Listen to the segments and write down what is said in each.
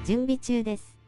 準備中です。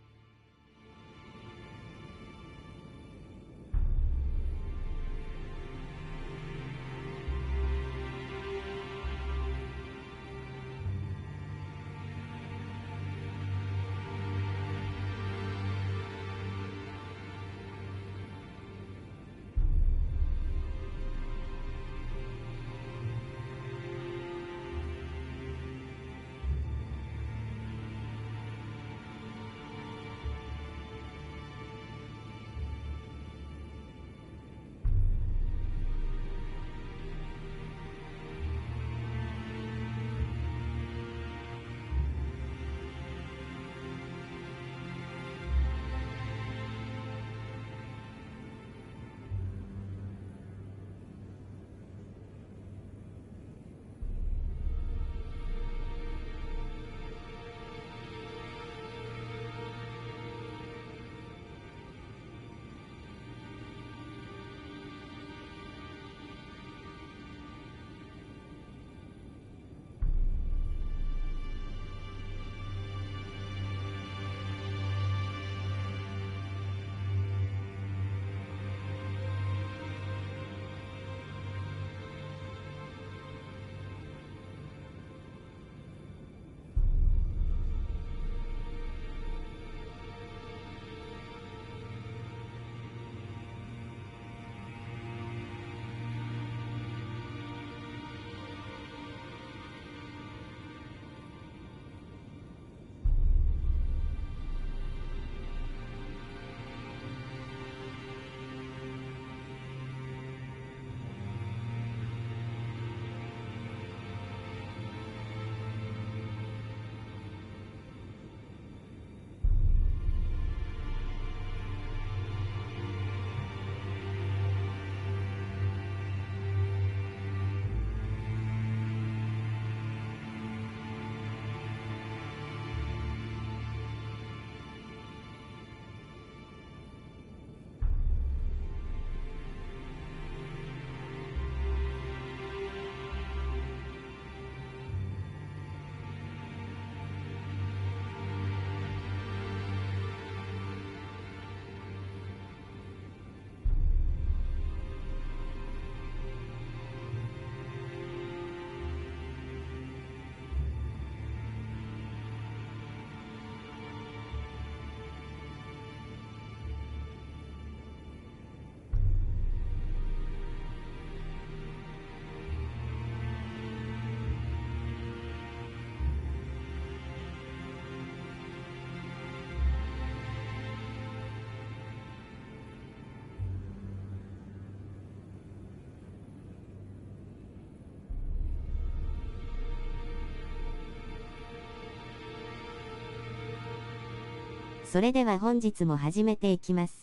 それでは本日も始めていきます。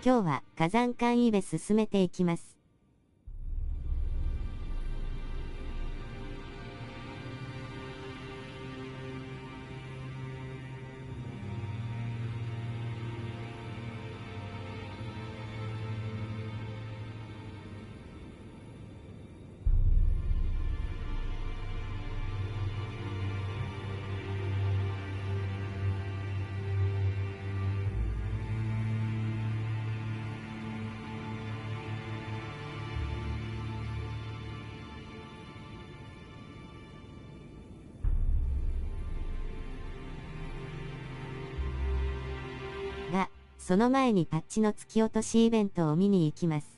今日は火山館イベ進めていきます。が、その前にパッチの突き落としイベントを見に行きます。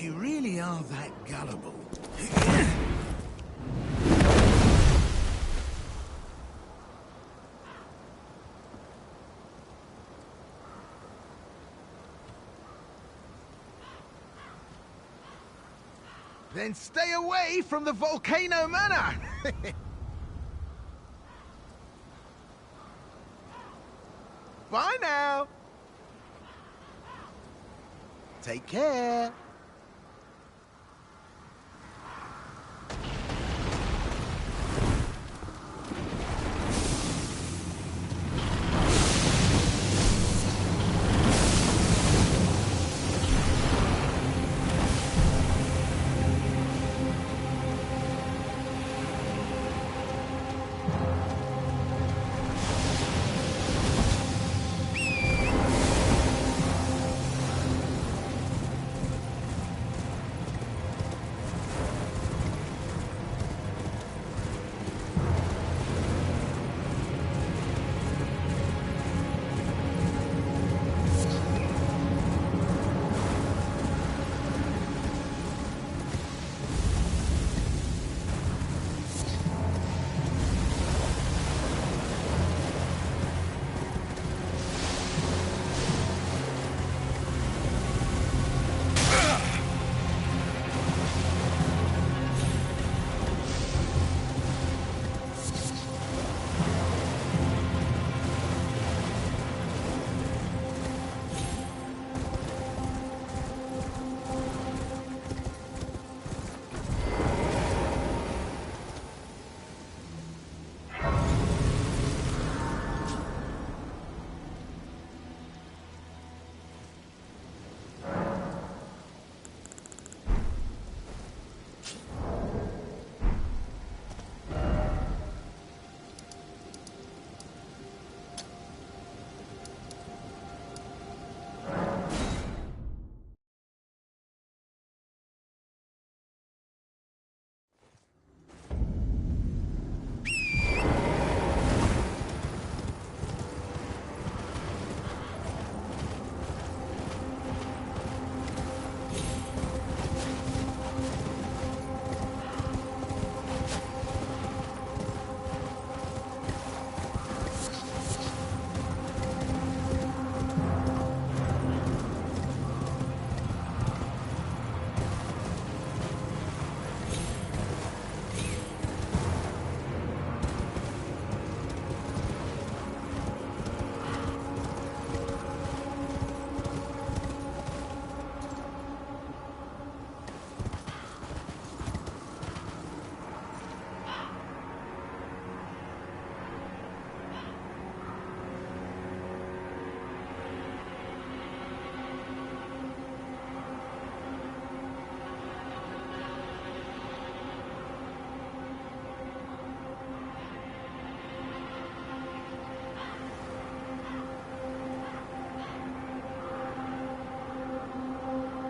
If you really are that gullible... Then stay away from the Volcano Manor! Bye now! Take care!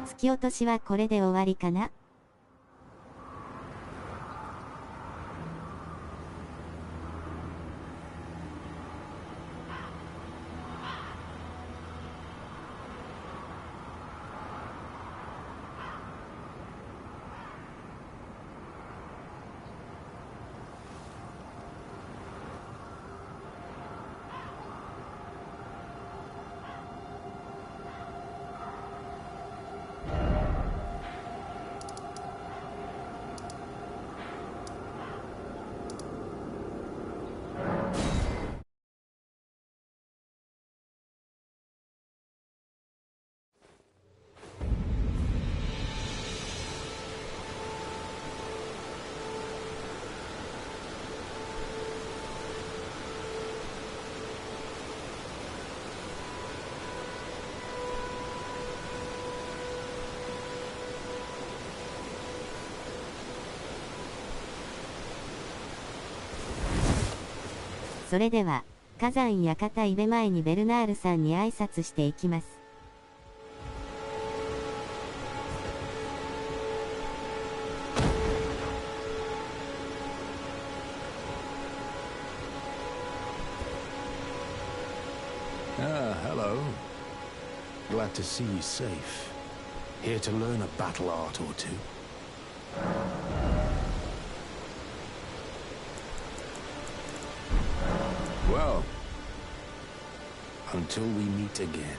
突き落としはこれで終わりかな？それでは、火山館イベ前にベルナールさんに挨拶していきます。Ah, hello. Glad to see you safe. Here to learn a battle art or two. Well, until we meet again.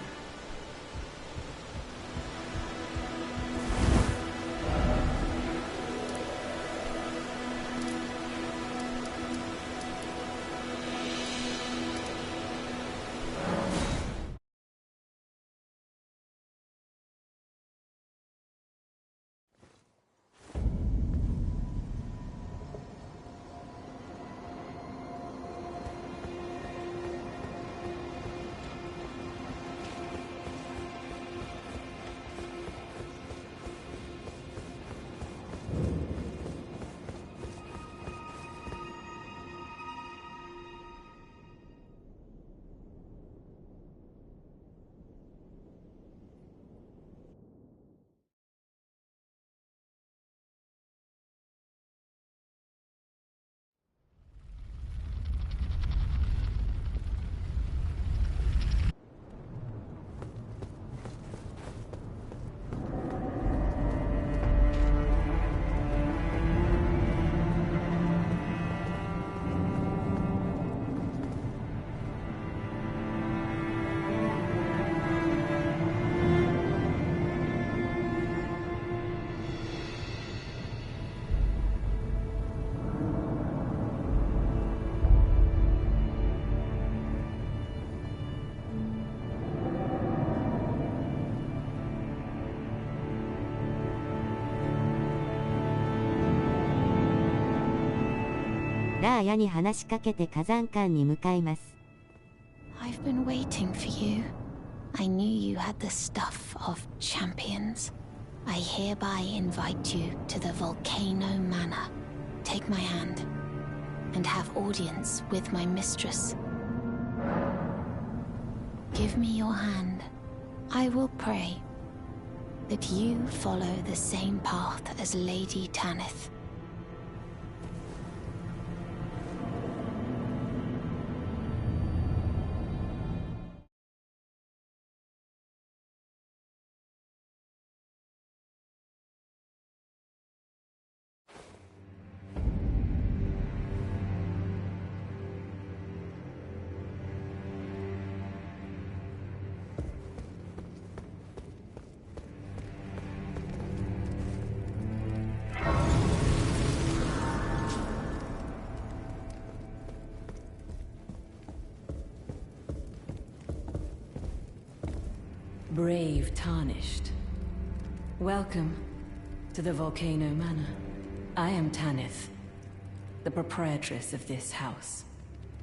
ラーヤに話しかけて火山館に向かいます。I've been waiting for you. I knew you had the stuff of champions. I hereby invite you to the Volcano Manor. Take my hand and have audience with my mistress. Give me your hand. I will pray that you follow the same path as Lady Tanith. Brave Tarnished. Welcome to the Volcano Manor. I am Tanith, the proprietress of this house.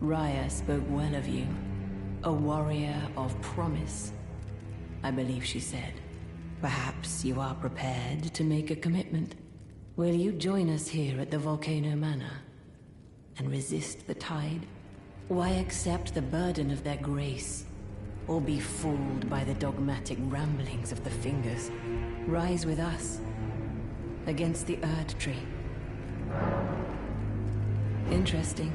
Raya spoke well of you. A warrior of promise, I believe she said. Perhaps you are prepared to make a commitment. Will you join us here at the Volcano Manor and resist the tide? Why accept the burden of their grace? Or be fooled by the dogmatic ramblings of the Fingers? Rise with us against the Erd Tree. Interesting.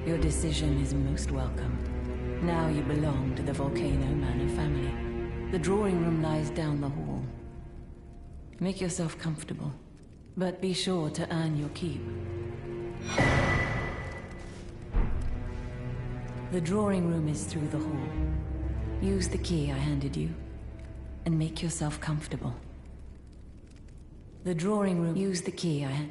Your decision is most welcome. Now you belong to the Volcano Manor family. The drawing room lies down the hall. Make yourself comfortable, but be sure to earn your keep. The drawing room is through the hall. Use the key I handed you, and make yourself comfortable. The drawing room... Use the key I...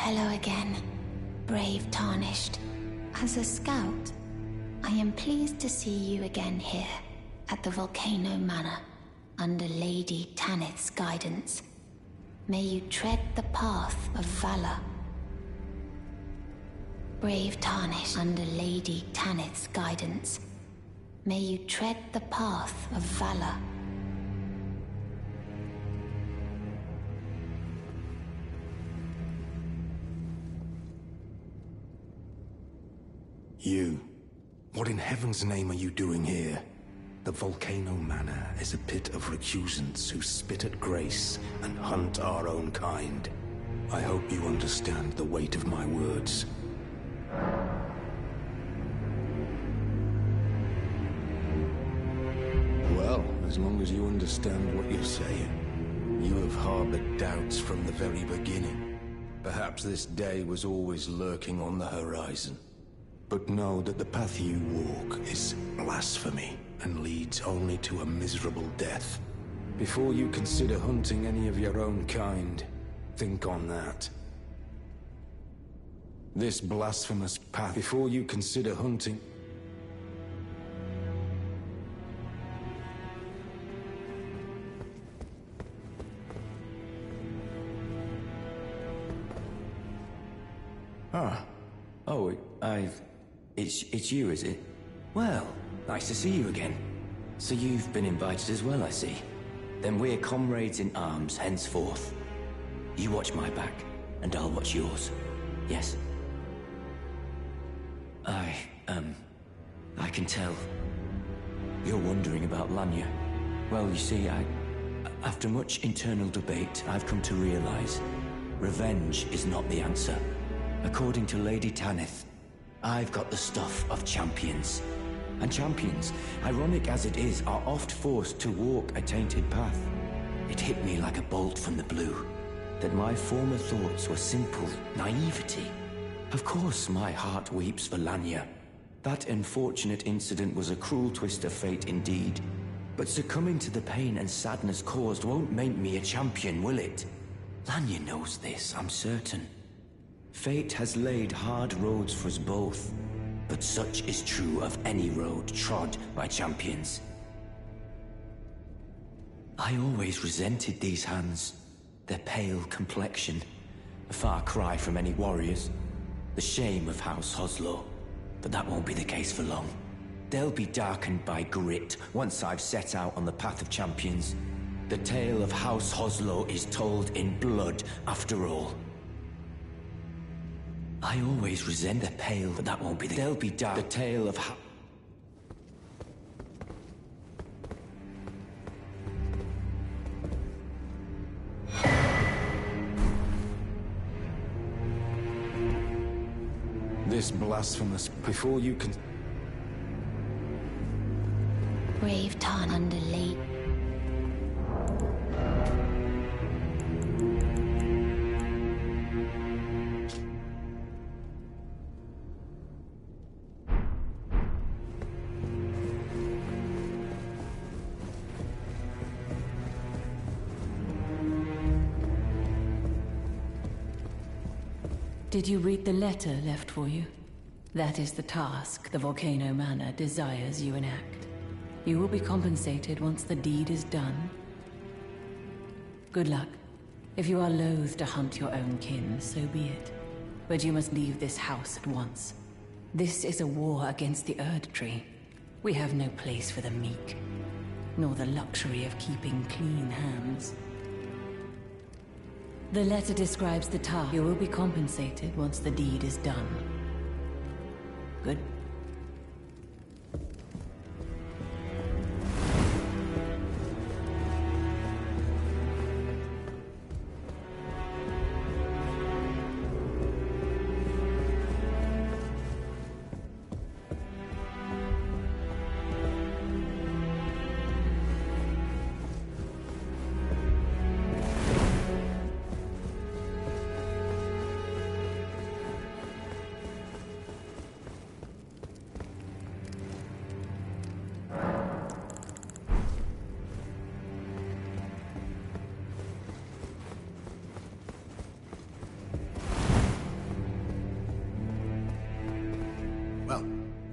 Hello again, brave Tarnished. As a scout, I am pleased to see you again here at the Volcano Manor under Lady Tanith's guidance. May you tread the path of valor. Brave Tarnished under Lady Tanith's guidance. May you tread the path of valor. You. What in heaven's name are you doing here? The Volcano Manor is a pit of recusants who spit at grace and hunt our own kind. I hope you understand the weight of my words. Well, as long as you understand what you're saying. You have harbored doubts from the very beginning. Perhaps this day was always lurking on the horizon. But know that the path you walk is blasphemy and leads only to a miserable death. Before you consider hunting any of your own kind, think on that. This blasphemous path, before you consider hunting... Ah. Oh, It's you, is it? Well, nice to see you again. So you've been invited as well, I see. Then we're comrades in arms henceforth. You watch my back, and I'll watch yours. Yes? I can tell. You're wondering about Lanya. Well, you see, after much internal debate, I've come to realize revenge is not the answer. According to Lady Tanith, I've got the stuff of champions. And champions, ironic as it is, are oft forced to walk a tainted path. It hit me like a bolt from the blue, that my former thoughts were simple naivety. Of course my heart weeps for Lanya. That unfortunate incident was a cruel twist of fate indeed. But succumbing to the pain and sadness caused won't make me a champion, will it? Lanya knows this, I'm certain. Fate has laid hard roads for us both, but such is true of any road trod by champions. I always resented these hands, their pale complexion, a far cry from any warriors, the shame of House Hoslow, but that won't be the case for long. They'll be darkened by grit once I've set out on the path of champions. The tale of House Hoslow is told in blood, after all. I always resent the pale, but that won't be the... They'll be dark. The tale of This blasphemous... Before you can... Brave Tarn under late. Did you read the letter left for you? That is the task the Volcano Manor desires you enact. You will be compensated once the deed is done. Good luck. If you are loath to hunt your own kin, so be it. But you must leave this house at once. This is a war against the Erd Tree. We have no place for the meek, nor the luxury of keeping clean hands. The letter describes the task. You will be compensated once the deed is done. Good.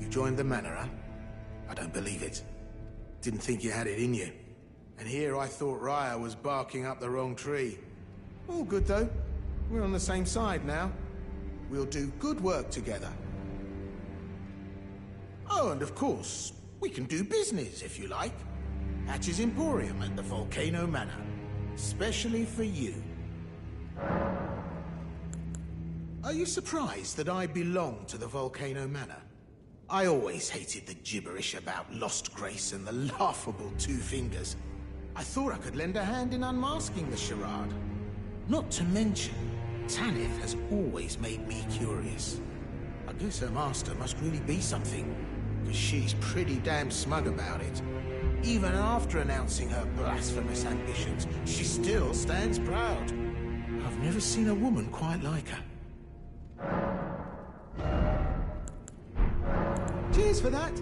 You joined the manor, huh? I don't believe it. Didn't think you had it in you. And here I thought Raya was barking up the wrong tree. All good though. We're on the same side now. We'll do good work together. Oh, and of course, we can do business if you like. Hatch's Emporium at the Volcano Manor. Especially for you. Are you surprised that I belong to the Volcano Manor? I always hated the gibberish about Lost Grace and the laughable Two Fingers. I thought I could lend a hand in unmasking the charade. Not to mention, Tanith has always made me curious. I guess her master must really be something, because she's pretty damn smug about it. Even after announcing her blasphemous ambitions, she still stands proud. I've never seen a woman quite like her. Cheers for that.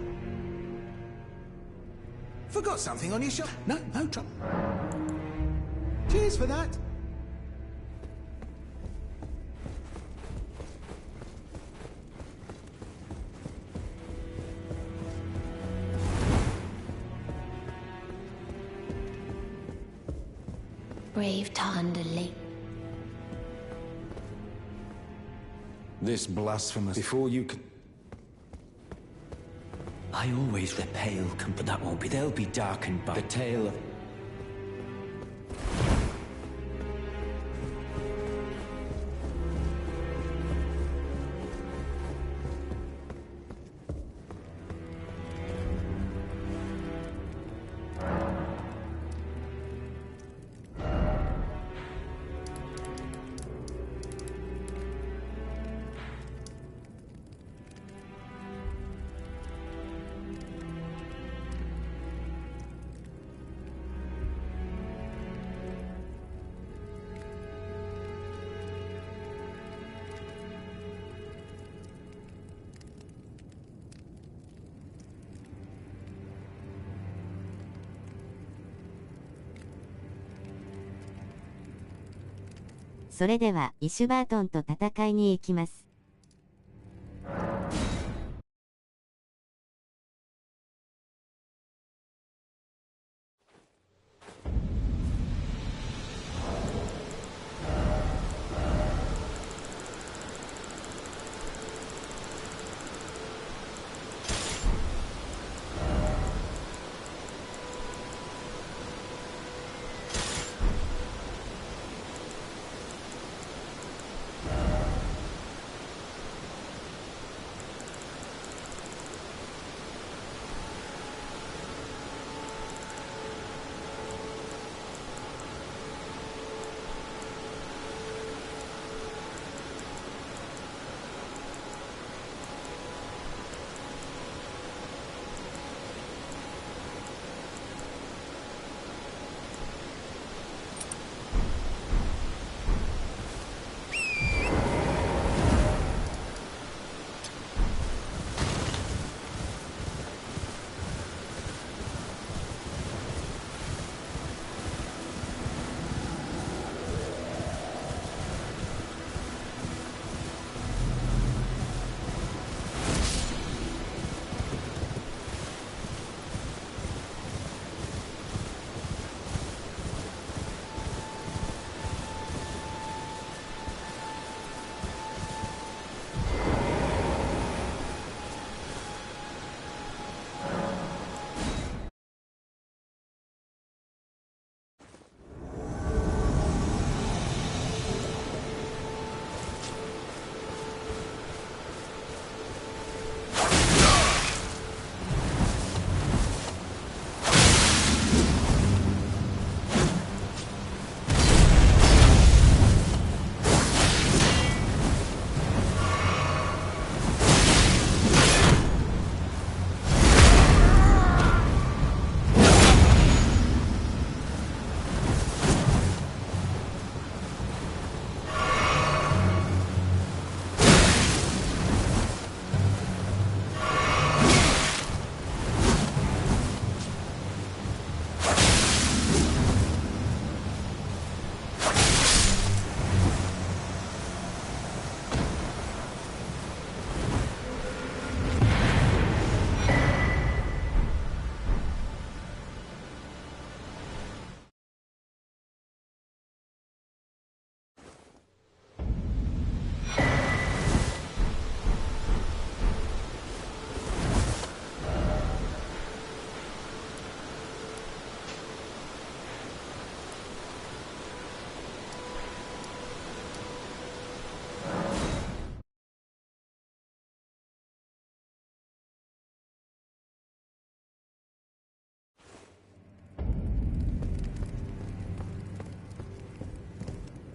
Forgot something on your shop. No trouble. Cheers for that. Brave Tarndali. This blasphemous... Before you can... I always repale, but that won't be. They'll be darkened by the tale of...それでは、イシュバートンと戦いに行きます。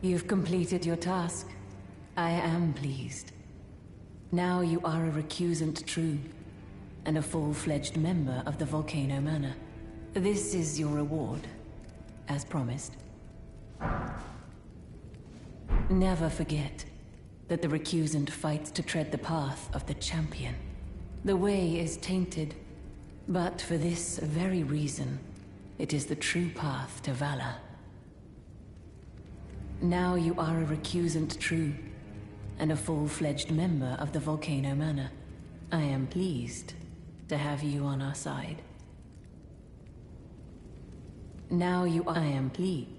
You've completed your task. I am pleased. Now you are a recusant true, and a full-fledged member of the Volcano Manor. This is your reward, as promised. Never forget that the recusant fights to tread the path of the champion. The way is tainted, but for this very reason, it is the true path to valor. Now you are a recusant true, and a full-fledged member of the Volcano Manor. I am pleased to have you on our side. Now I am pleased.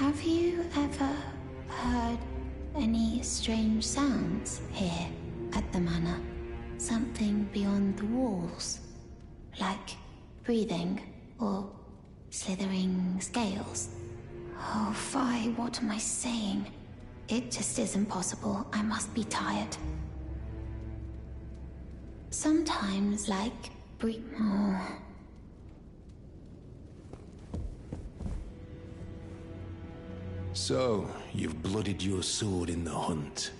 Have you ever heard any strange sounds here at the manor? Something beyond the walls? Like breathing or slithering scales? Oh, Phi, what am I saying? It just isn't possible. I must be tired. Sometimes, like oh. So, you've blooded your sword in the hunt.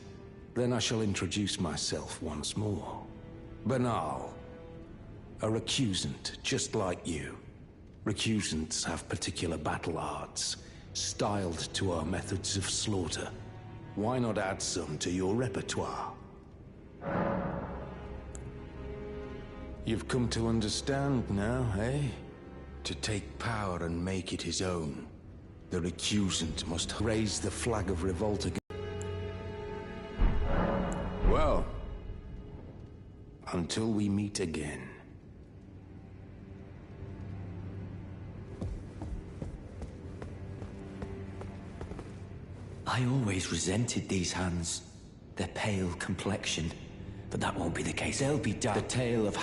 Then I shall introduce myself once more. Banal. A recusant, just like you. Recusants have particular battle arts, styled to our methods of slaughter. Why not add some to your repertoire? You've come to understand now, eh? To take power and make it his own. The recusant must raise the flag of revolt against... Well, until we meet again. I always resented these hands. Their pale complexion. But that won't be the case. They'll be dark. The tale of...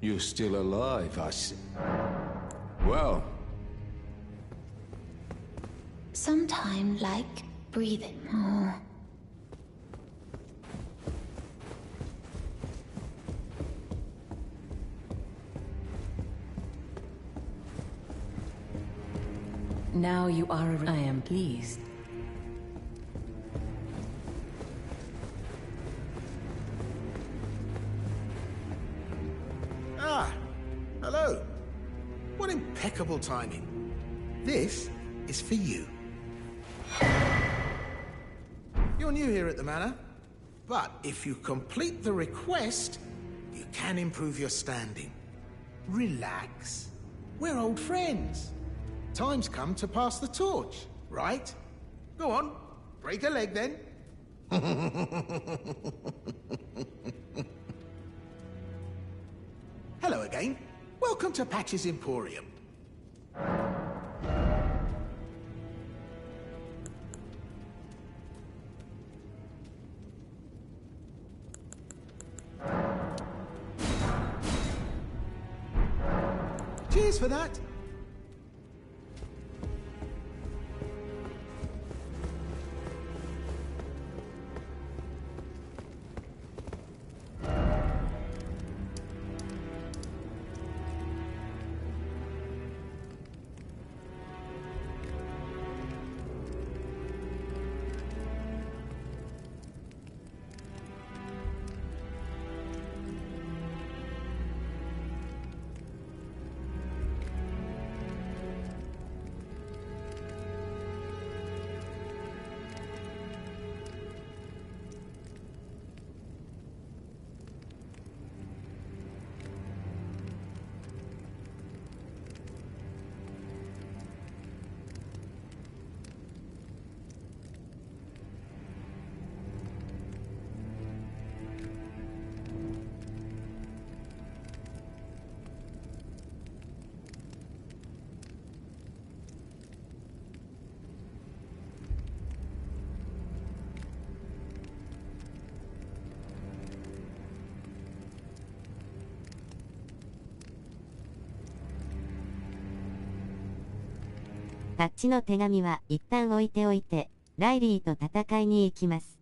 You're still alive, I see. Well... Sometime like breathing. Oh. Now you are I am pleased. Ah, hello. What impeccable timing. This is for you. You're new here at the manor, but if you complete the request, you can improve your standing. Relax. We're old friends. Time's come to pass the torch, right? Go on, break a leg then. Hello again. Welcome to Patch's Emporium. Cheers for that. パッチの手紙は一旦置いておいて、ライリーと戦いに行きます。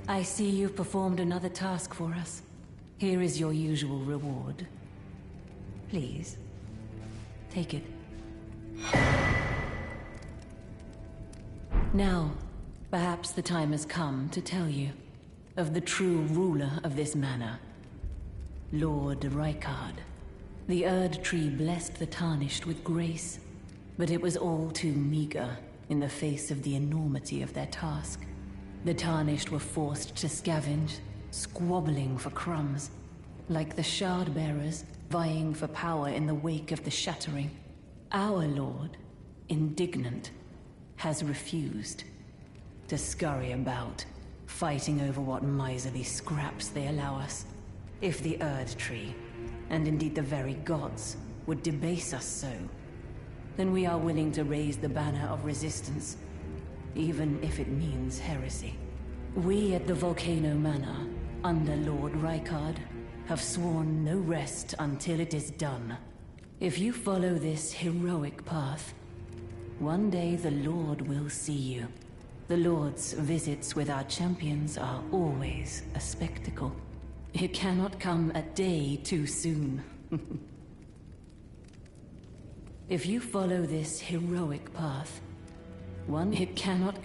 I see you've performed another task for us. Here is your usual reward. Please, take it. Now, perhaps the time has come to tell you of the true ruler of this manor, Lord Rykard. The Erd Tree blessed the Tarnished with grace, but it was all too meager in the face of the enormity of their task. The Tarnished were forced to scavenge, squabbling for crumbs, like the Shard-bearers vying for power in the wake of the Shattering. Our Lord, indignant, has refused to scurry about, fighting over what miserly scraps they allow us. If the Erd Tree, and indeed the very gods, would debase us so, then we are willing to raise the banner of resistance, even if it means heresy. We at the Volcano Manor, under Lord Rykard, have sworn no rest until it is done. If you follow this heroic path, one day the Lord will see you. The Lord's visits with our champions are always a spectacle. It cannot come a day too soon. If you follow this heroic path, it cannot...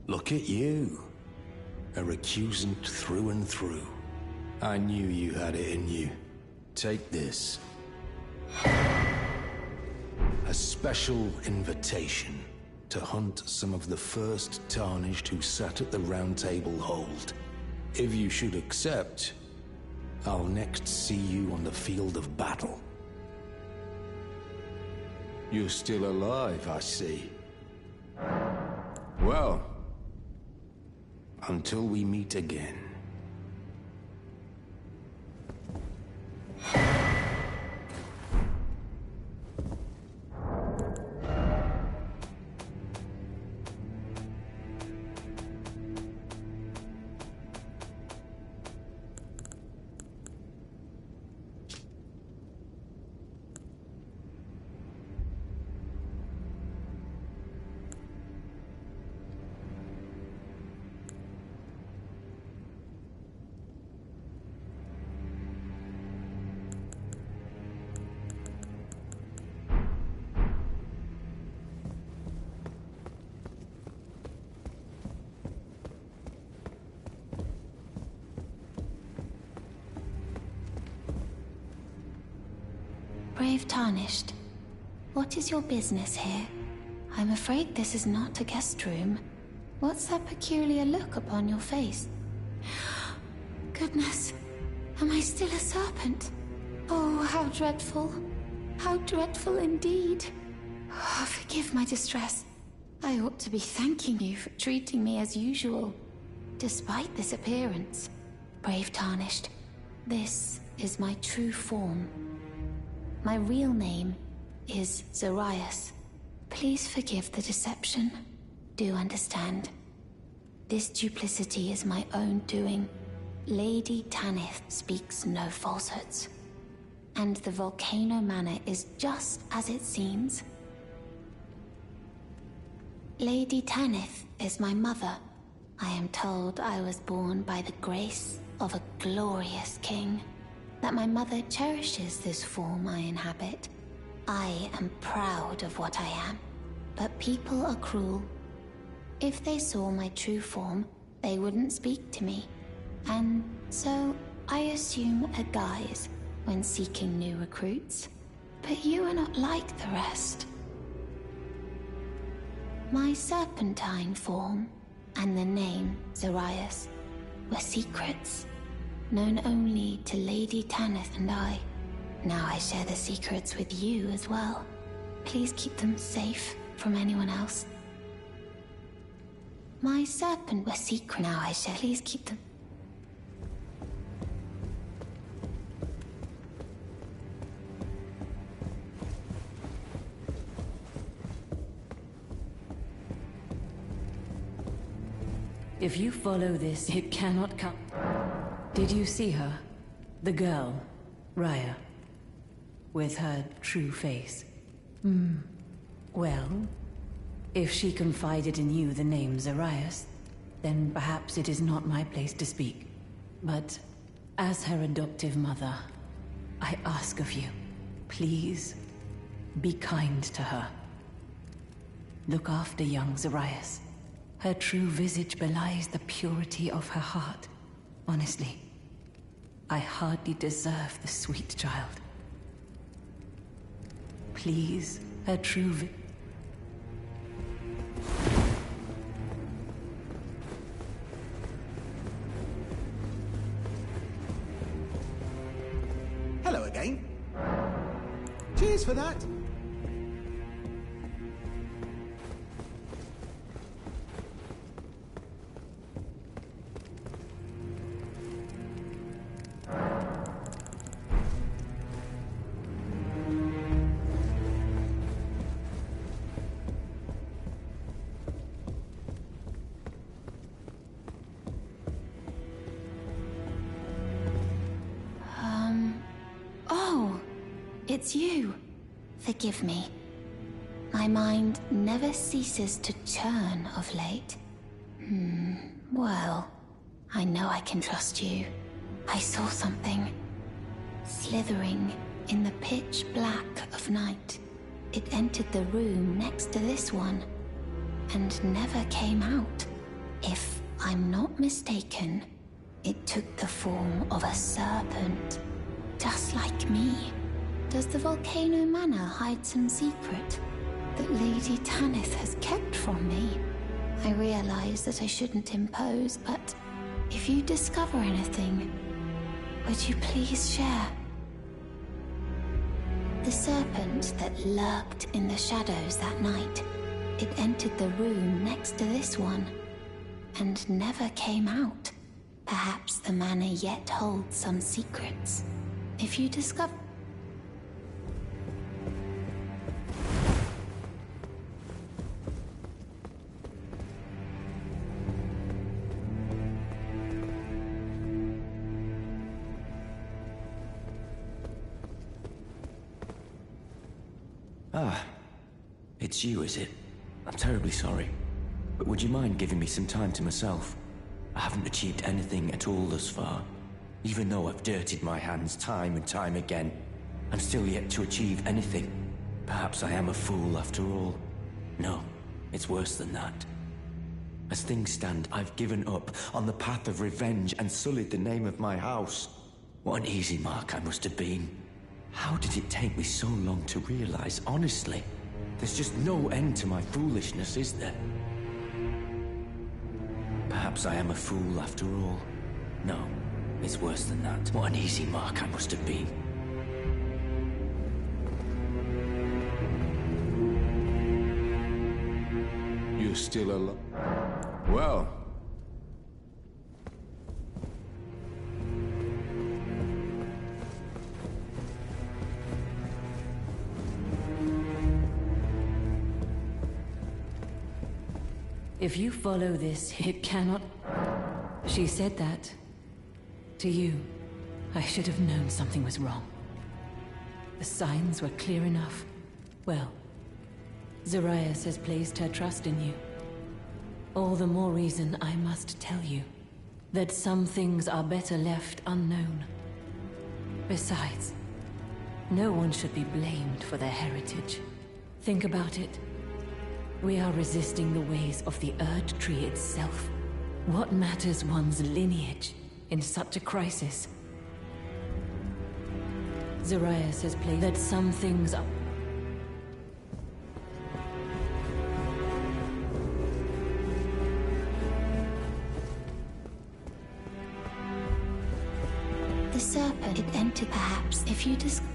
Look at you. A recusant through and through. I knew you had it in you. Take this. A special invitation to hunt some of the first tarnished who sat at the round table hold. If you should accept, I'll next see you on the field of battle. You're still alive, I see. Well, until we meet again. Brave Tarnished, what is your business here? I'm afraid this is not a guest room. What's that peculiar look upon your face? Goodness, am I still a serpent? Oh, how dreadful. How dreadful indeed. Oh, forgive my distress. I ought to be thanking you for treating me as usual. Despite this appearance, Brave Tarnished, this is my true form. My real name is Zoraeus. Please forgive the deception. Do understand. This duplicity is my own doing. Lady Tanith speaks no falsehoods. And the Volcano Manor is just as it seems. Lady Tanith is my mother. I am told I was born by the grace of a glorious king. That my mother cherishes this form I inhabit. I am proud of what I am, but people are cruel. If they saw my true form, they wouldn't speak to me. And so I assume a guise when seeking new recruits. But you are not like the rest. My serpentine form and the name Zoraeus were secrets. Known only to Lady Tanith and I. Now I share the secrets with you as well. Please keep them safe from anyone else. My serpent was secret. Now I share. Please keep them. If you follow this, it cannot come. Did you see her? The girl, Raya. With her true face. Well, if she confided in you the name Zoraeus, then perhaps it is not my place to speak. But as her adoptive mother, I ask of you, please be kind to her. Look after young Zoraeus. Her true visage belies the purity of her heart. Honestly, I hardly deserve the sweet child. Please, her true Hello again. Cheers for that. It's you. Forgive me. My mind never ceases to churn of late. Well, I know I can trust you. I saw something slithering in the pitch black of night. It entered the room next to this one and never came out. If I'm not mistaken, it took the form of a serpent, just like me. Does the Volcano Manor hide some secret that Lady Tanith has kept from me? I realize that I shouldn't impose, but if you discover anything, would you please share? The serpent that lurked in the shadows that night, it entered the room next to this one, and never came out. Perhaps the manor yet holds some secrets. If you discover... Ah, it's you, is it? I'm terribly sorry. But would you mind giving me some time to myself? I haven't achieved anything at all thus far. Even though I've dirtied my hands time and time again, I'm still yet to achieve anything. Perhaps I am a fool after all. No, it's worse than that. As things stand, I've given up on the path of revenge and sullied the name of my house. What an easy mark I must have been. How did it take me so long to realize, honestly? There's just no end to my foolishness, is there? Perhaps I am a fool after all. No, it's worse than that. What an easy mark I must have been. You're still alive? Well... If you follow this, it cannot... She said that. To you. I should have known something was wrong. The signs were clear enough. Well, Zoraeus has placed her trust in you. All the more reason I must tell you that some things are better left unknown. Besides, no one should be blamed for their heritage. Think about it. We are resisting the ways of the Erd Tree itself. What matters one's lineage in such a crisis? Zoraeus has played that some things are... The serpent, it entered perhaps if you discover...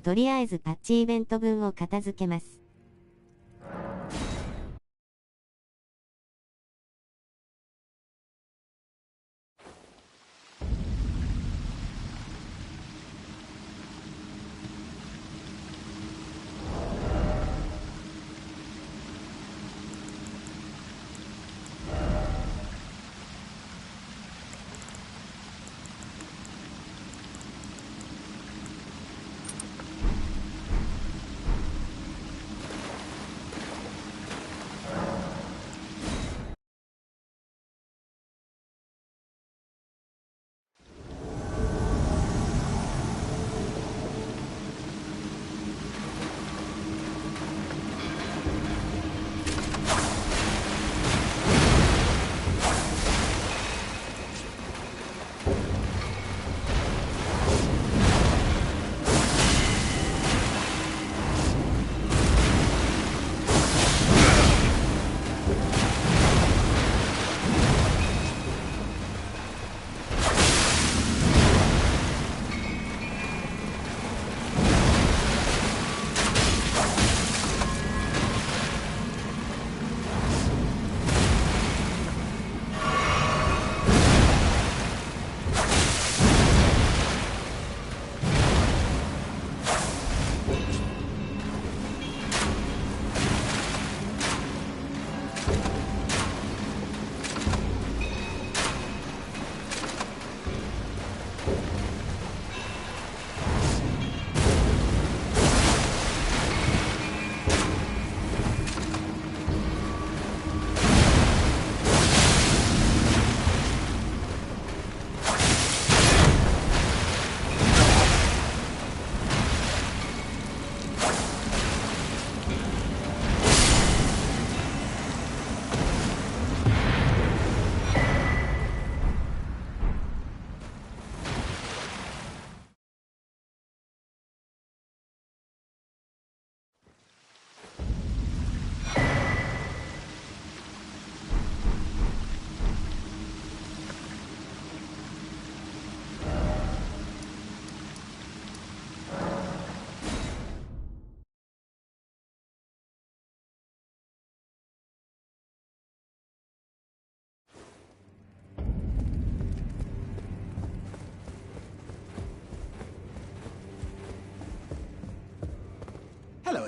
とりあえずパッチイベント分を片付けます。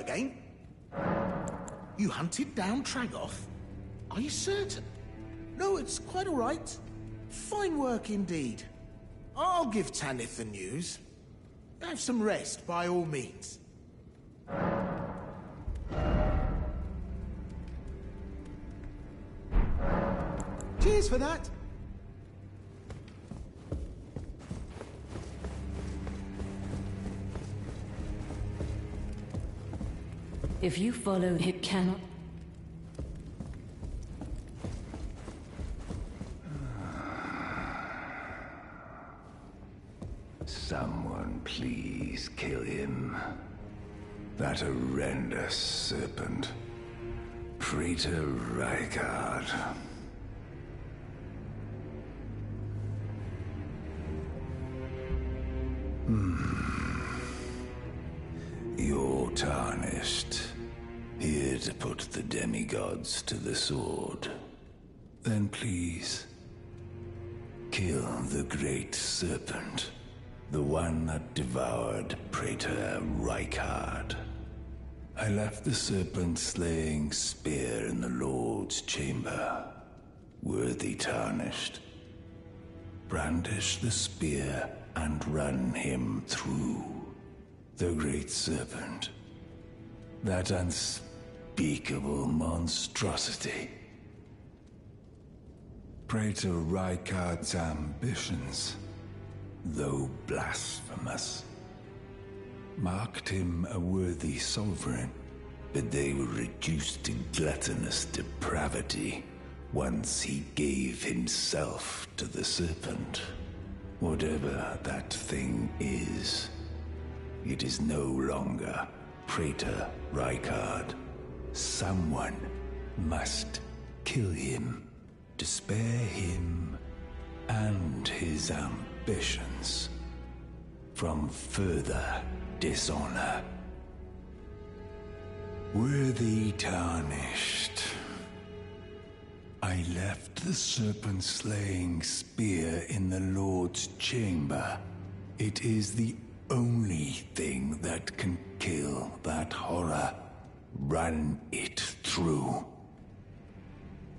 again. You hunted down Tragoth? Are you certain? No, it's quite all right. Fine work indeed. I'll give Tanith the news. Have some rest, by all means. Cheers for that. If you follow, it cannot. Someone please kill him. That horrendous serpent. Praetor Rykard. You're tarnished. Here to put the demigods to the sword. Then please, kill the great serpent. The one that devoured Praetor Rykard. I left the serpent-slaying spear in the Lord's chamber. Worthy tarnished. Brandish the spear and run him through. The great serpent. That unspeakable monstrosity. Praetor Rykard's ambitions, though blasphemous, marked him a worthy sovereign, but they were reduced to gluttonous depravity once he gave himself to the serpent. Whatever that thing is, it is no longer Praetor Rykard. Someone must kill him to spare him and his ambitions from further dishonor. Worthy tarnished. I left the serpent-slaying spear in the Lord's chamber. It is the only thing that can kill that horror. Run it through.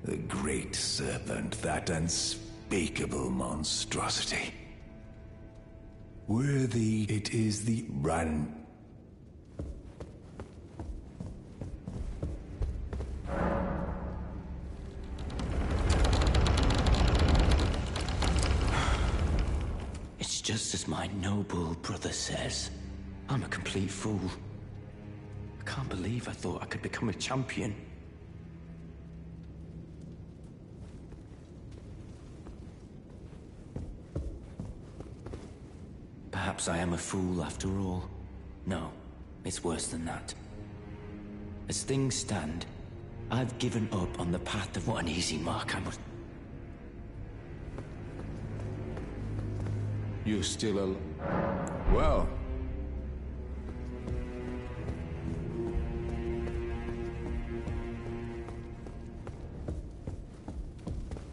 The great serpent, that unspeakable monstrosity. Worthy it is the run. It's just as my noble brother says. I'm a complete fool. I can't believe I thought I could become a champion. Perhaps I am a fool after all. No, it's worse than that. As things stand, I've given up on the path of what an easy mark I must... You're still well.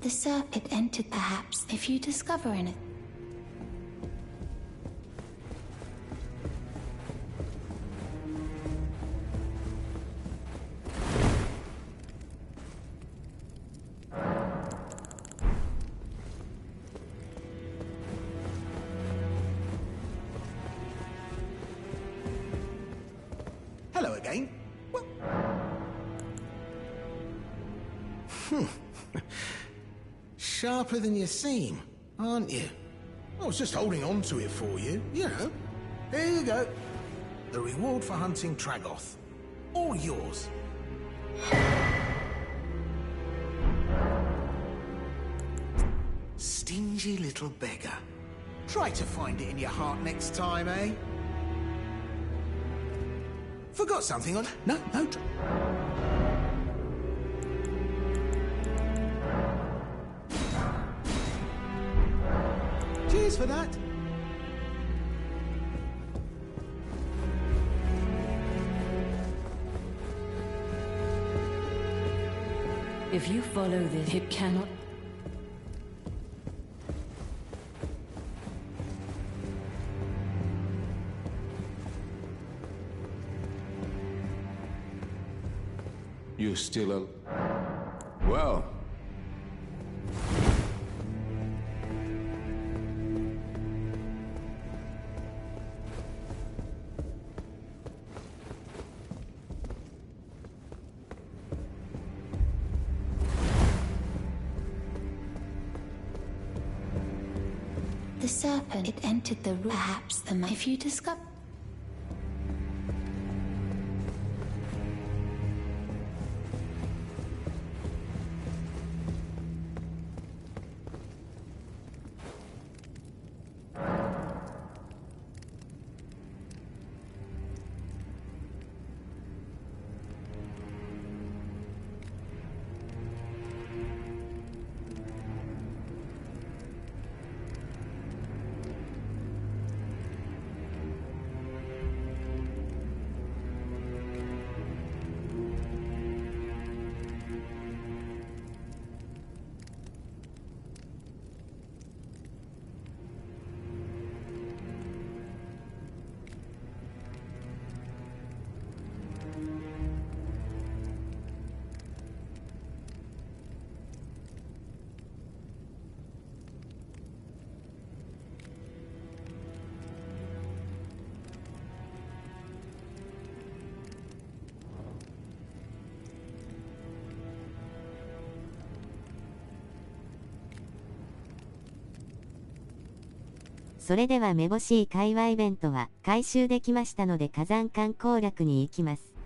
The serpent entered perhaps if you discover anything. Hello again. Well... Sharper than you seem, aren't you? I was just holding on to it for you, you know. Here you go. The reward for hunting Tragoth. All yours. Stingy little beggar. Try to find it in your heart next time, eh? Forgot something on... No. Cheers for that. If you follow this, it cannot... you're still a... Well... The serpent, it entered the room. Perhaps if you discover...それではめぼしい会話イベントは回収できましたので火山館攻略に行きます。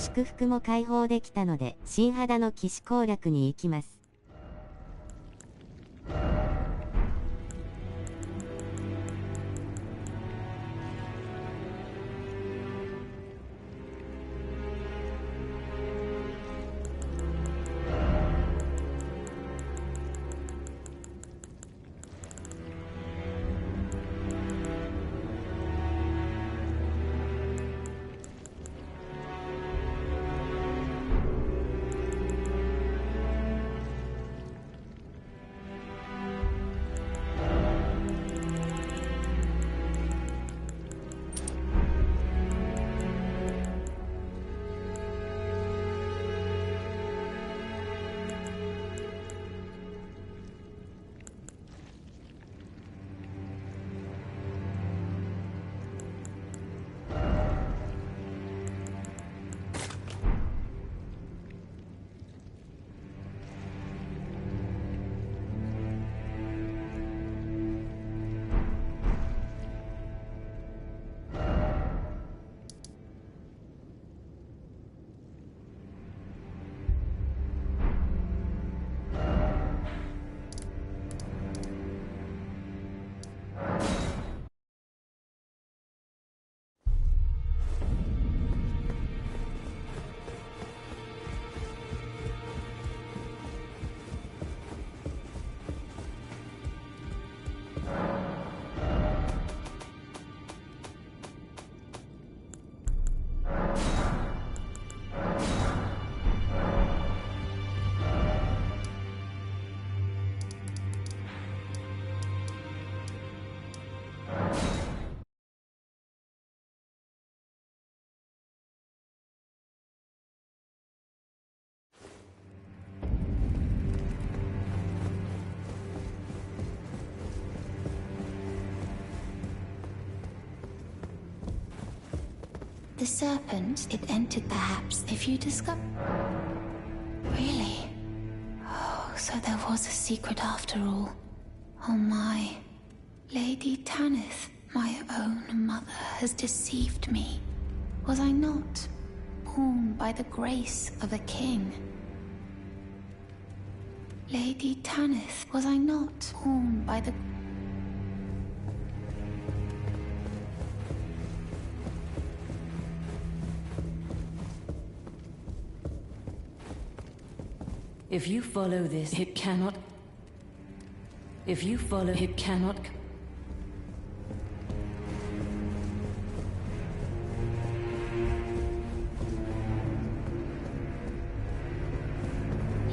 祝福も解放できたので、神肌の騎士攻略に行きます。The serpent, it entered perhaps if you discover... Really? Oh, so there was a secret after all. Oh my. Lady Tanith, my own mother, has deceived me. Was I not born by the grace of a king? Lady Tanith, was I not born by the... If you follow this, it cannot... If you follow, it cannot...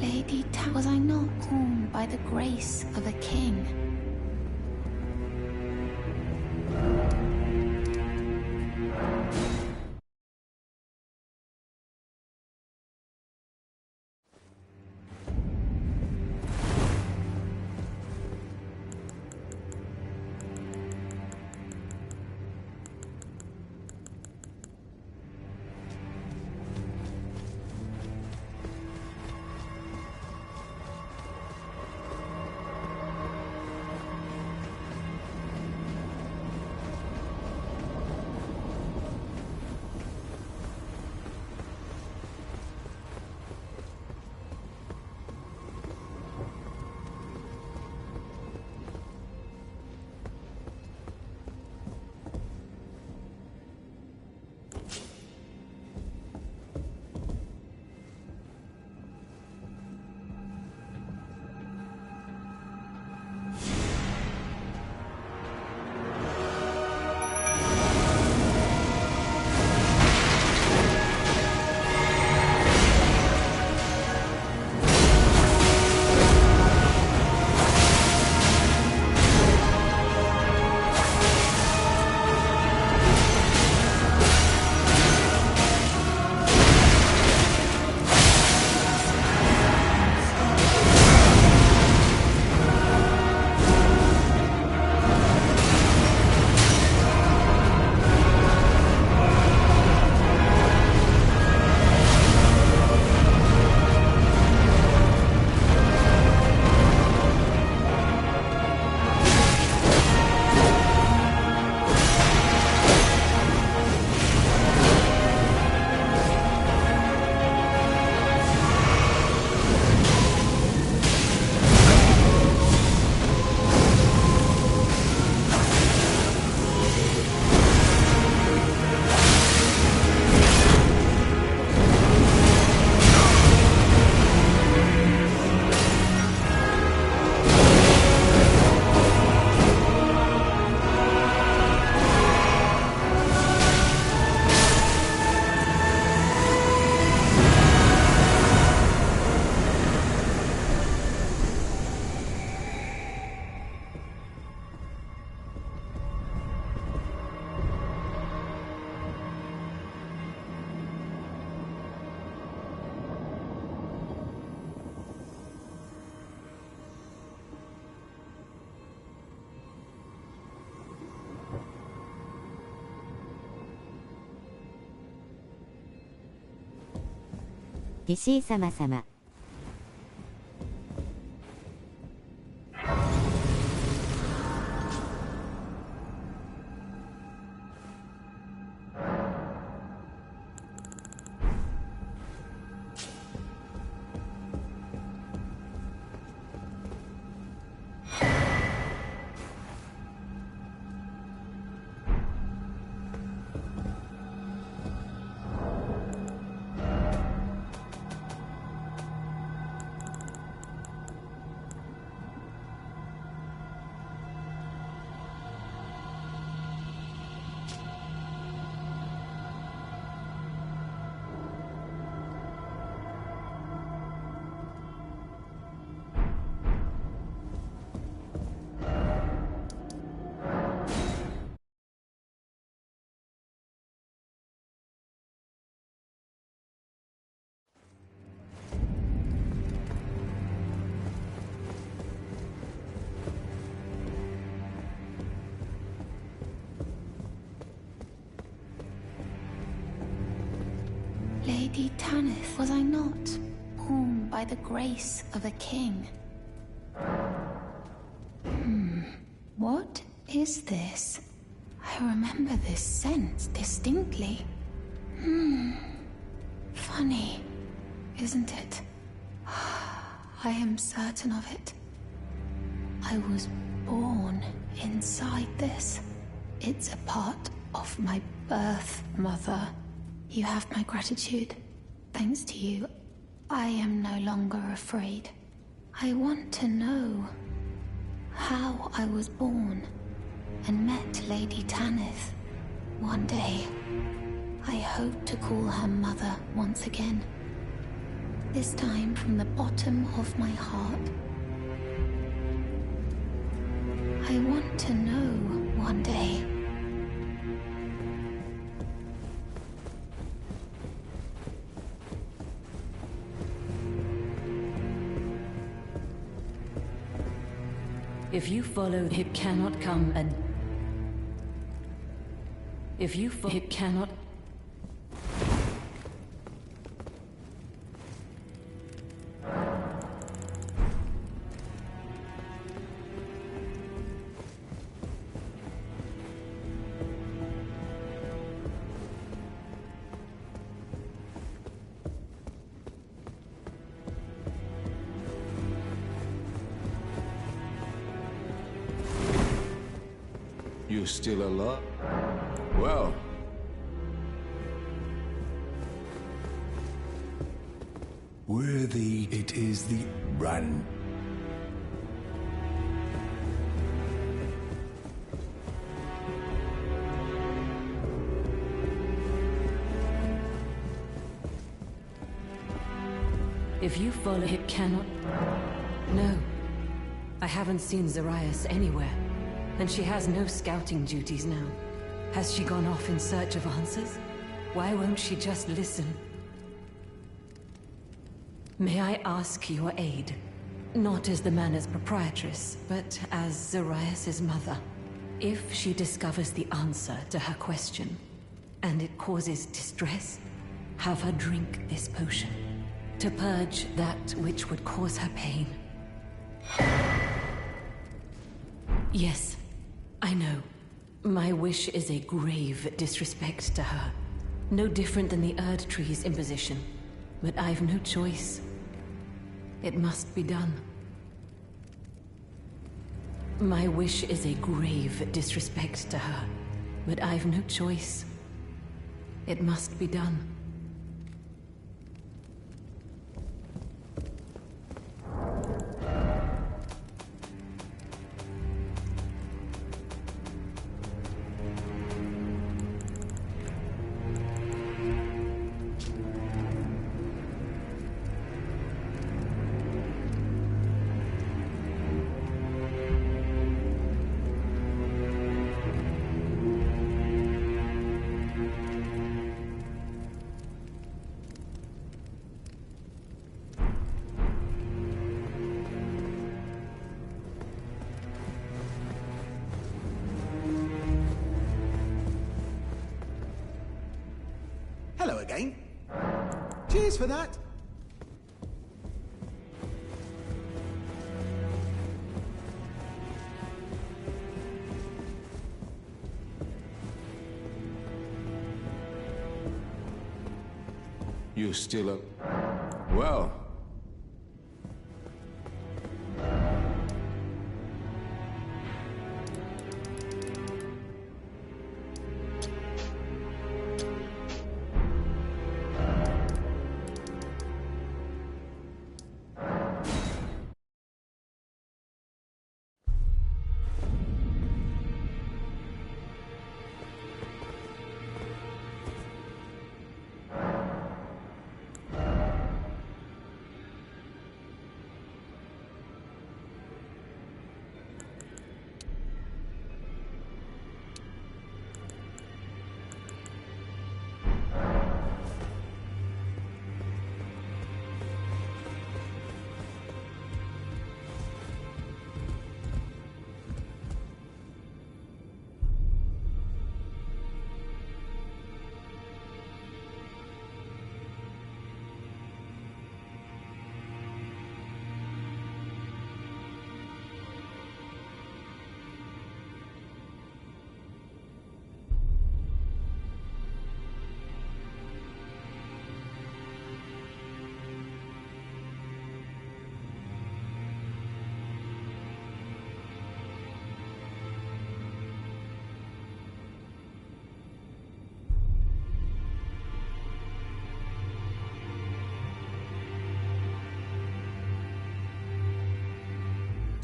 Lady Ta, was I not born by the grace of a king? ティシーさまさま。Lady Tanith, was I not born by the grace of a king? What is this? I remember this scent distinctly. Funny, isn't it? I am certain of it. I was born inside this. It's a part of my birth, Mother. You have my gratitude. Thanks to you, I am no longer afraid. I want to know how I was born and met Lady Tanith. One day, I hope to call her mother once again. This time from the bottom of my heart. I want to know one day. If you follow, it cannot come and... If you follow, it cannot... You're still alive? Well... worthy it is the run. If you follow, it cannot... No. I haven't seen Zarias anywhere. And she has no scouting duties now. Has she gone off in search of answers? Why won't she just listen? May I ask your aid? Not as the manor's proprietress, but as Zarias' mother. If she discovers the answer to her question, and it causes distress, have her drink this potion, to purge that which would cause her pain. Yes, I know. My wish is a grave disrespect to her. No different than the Erd Tree's imposition. But I've no choice. It must be done. My wish is a grave disrespect to her. But I've no choice. It must be done. Hello again. Cheers for that. you're still up. Well.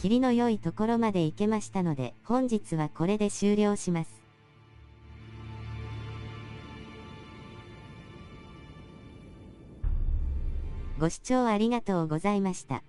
霧の良いところまで行けましたので、本日はこれで終了します。ご視聴ありがとうございました。